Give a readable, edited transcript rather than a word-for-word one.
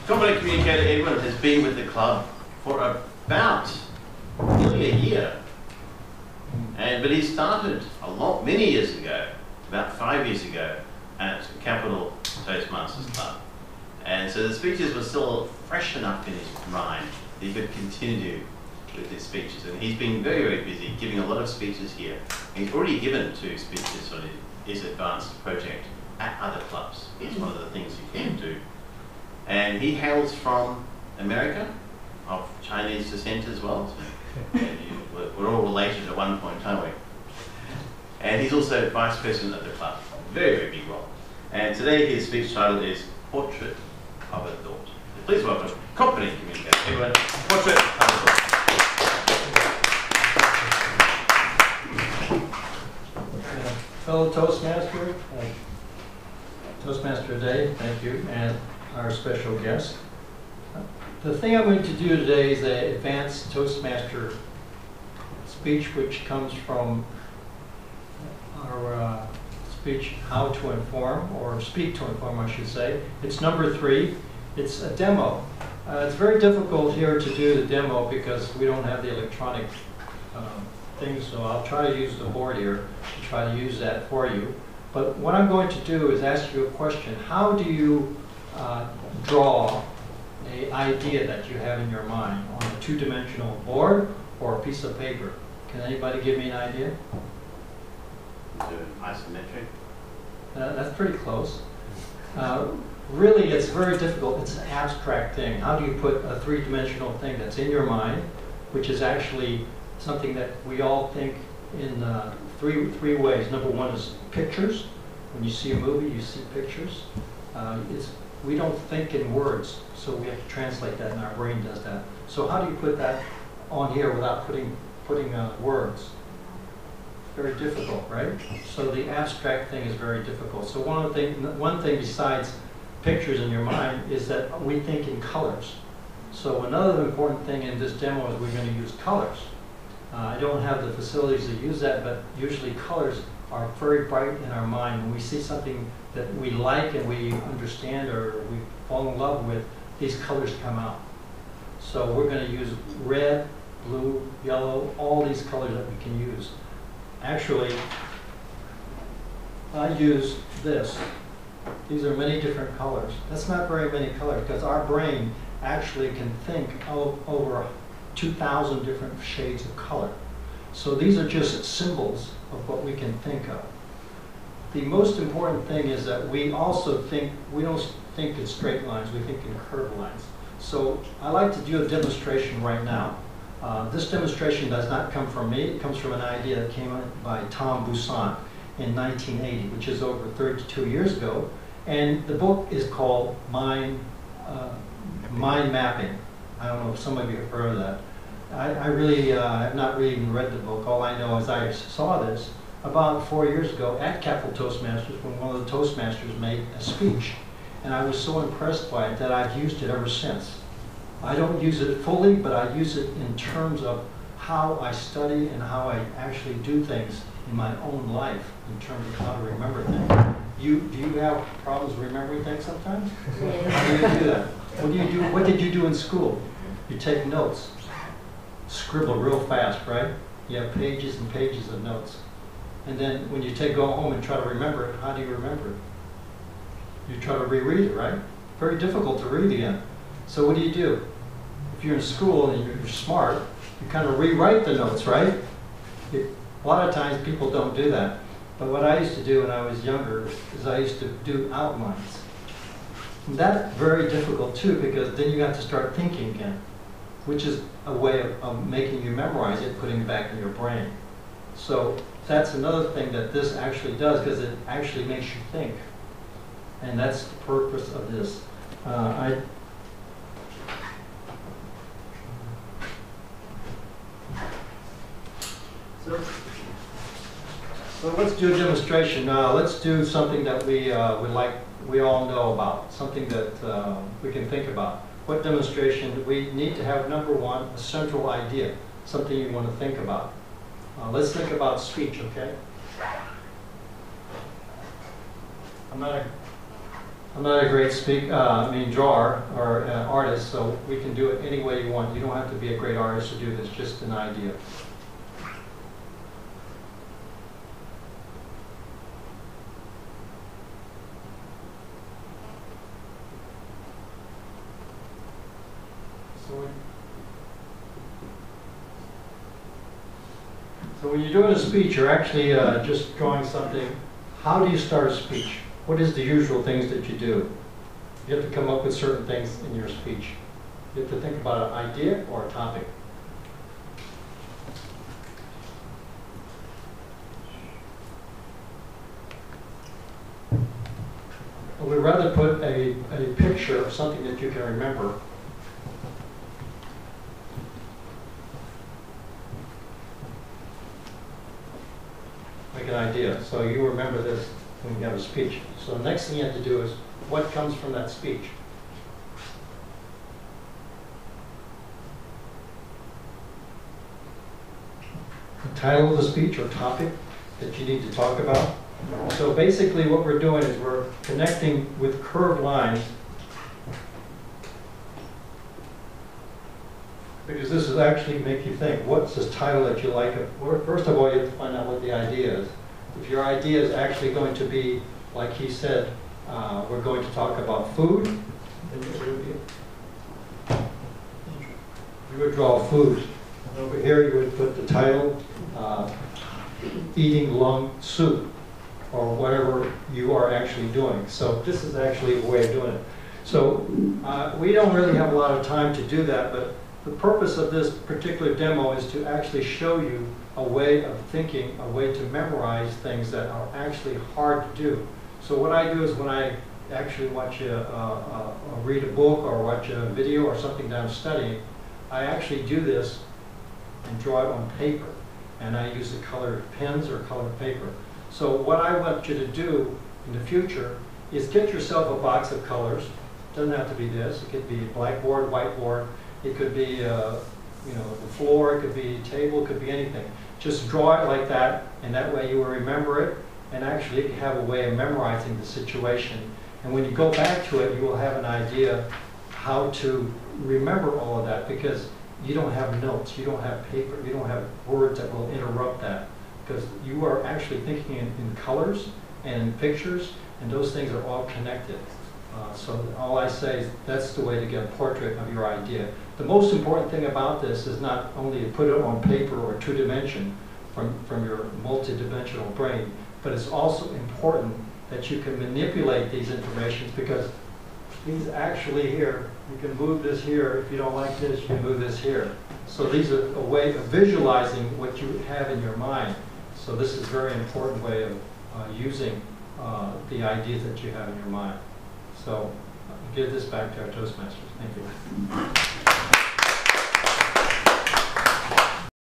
Competent communicator Edwin has been with the club for about nearly a year. But he started many years ago, about 5 years ago, at Capital Toastmasters Club. And so the speeches were still fresh enough in his mind that he could continue with his speeches. And he's been very, very busy giving a lot of speeches here. And he's already given 2 speeches on his advanced project at other clubs. It's one of the things you can do. And he hails from America, of Chinese descent as well. So we're all related at one point, aren't we? And he's also vice president of the club. Very, very big role. And today his speech title is Portrait of a Thought. Please welcome competent communicator Edwin, Portrait of a Thought. Fellow Toastmaster, Toastmaster Day, thank you, and our special guest. The thing I'm going to do today is an advanced Toastmaster speech, which comes from our speech, How to Inform, or Speak to Inform, I should say. It's number 3. It's a demo. It's very difficult here to do the demo because we don't have the electronic things, so I'll try to use the board here to try to use that for you. But what I'm going to do is ask you a question. How do you draw an idea that you have in your mind on a 2-dimensional board or a piece of paper? Can anybody give me an idea? Isometric? That's pretty close. Really, it's very difficult. It's an abstract thing. How do you put a 3-dimensional thing that's in your mind, which is actually something that we all think in three ways. Number 1 is pictures. When you see a movie, you see pictures. We don't think in words, so we have to translate that, and our brain does that. So how do you put that on here without putting words? Very difficult, right? So the abstract thing is very difficult. So one thing besides pictures in your mind is that we think in colors. So another important thing in this demo is we're going to use colors. I don't have the facilities to use that, but usually colors are very bright in our mind. When we see something that we like and we understand or we fall in love with, these colors come out. So we're going to use red, blue, yellow, all these colors that we can use. Actually, I use this. These are many different colors. That's not very many colors because our brain actually can think over 2,000 different shades of color. So these are just symbols of what we can think of. The most important thing is that we also think, we don't think in straight lines, we think in curved lines. So I like to do a demonstration right now. This demonstration does not come from me, it comes from an idea that came up by Tom Busan in 1980, which is over 32 years ago. And the book is called Mind Mapping. I don't know if some of you have heard of that. I really have not really even read the book. All I know is I saw this about 4 years ago at Capital Toastmasters when one of the Toastmasters made a speech. And I was so impressed by it that I've used it ever since. I don't use it fully, but I use it in terms of how I study and how I actually do things in my own life in terms of how to remember things. Do you have problems remembering things sometimes? How do you do that? What do you do? What did you do in school? You take notes, scribble real fast, right? You have pages and pages of notes. And then when you go home and try to remember it, how do you remember it? You try to reread it, right? Very difficult to read again. So what do? If you're in school and you're smart, you kind of rewrite the notes, right? A lot of times people don't do that. But what I used to do when I was younger is I used to do outlines. And that's very difficult too, because then you have to start thinking again, which is a way of making you memorize it, putting it back in your brain. So that's another thing that this actually does, because it actually makes you think. And that's the purpose of this. So let's do a demonstration. Let's do something that we all know about, something that we can think about. What demonstration? We need to have, number 1, a central idea, something you want to think about. Let's think about speech, okay? I'm not a great drawer or artist, so we can do it any way you want. You don't have to be a great artist to do this, just an idea. So when you're doing a speech, you're actually just drawing something. How do you start a speech? What is the usual things that you do? You have to come up with certain things in your speech. You have to think about an idea or a topic. We'd rather put a picture of something that you can remember. Like an idea. So you remember this when you have a speech. So the next thing you have to do is, what comes from that speech? The title of the speech or topic that you need to talk about. So basically what we're doing is we're connecting with curved lines, because this is actually make you think, what's this title that you like? First of all, you have to find out what the idea is. If your idea is actually going to be, like he said, we're going to talk about food, you would draw food. Over here you would put the title, eating lung soup, or whatever you are actually doing. So this is actually a way of doing it. So we don't really have a lot of time to do that, but the purpose of this particular demo is to actually show you a way of thinking, a way to memorize things that are actually hard to do. So what I do is when I actually watch read a book or watch a video or something that I'm studying, I actually do this and draw it on paper. And I use the colored pens or colored paper. So what I want you to do in the future is get yourself a box of colors. It doesn't have to be this. It could be blackboard, whiteboard. It could be the floor. It could be a table. It could be anything. Just draw it like that, and that way you will remember it. And actually, you have a way of memorizing the situation. And when you go back to it, you will have an idea how to remember all of that, because you don't have notes, you don't have paper, you don't have words that will interrupt that. Because you are actually thinking in colors and in pictures, and those things are all connected. So all I say is that's the way to get a portrait of your idea. The most important thing about this is not only to put it on paper or two-dimension from your multi-dimensional brain, but it's also important that you can manipulate these informations, because these actually here, you can move this here. If you don't like this, you can move this here. So these are a way of visualizing what you have in your mind. So this is a very important way of using the ideas that you have in your mind. So I'll give this back to our Toastmasters. Thank you.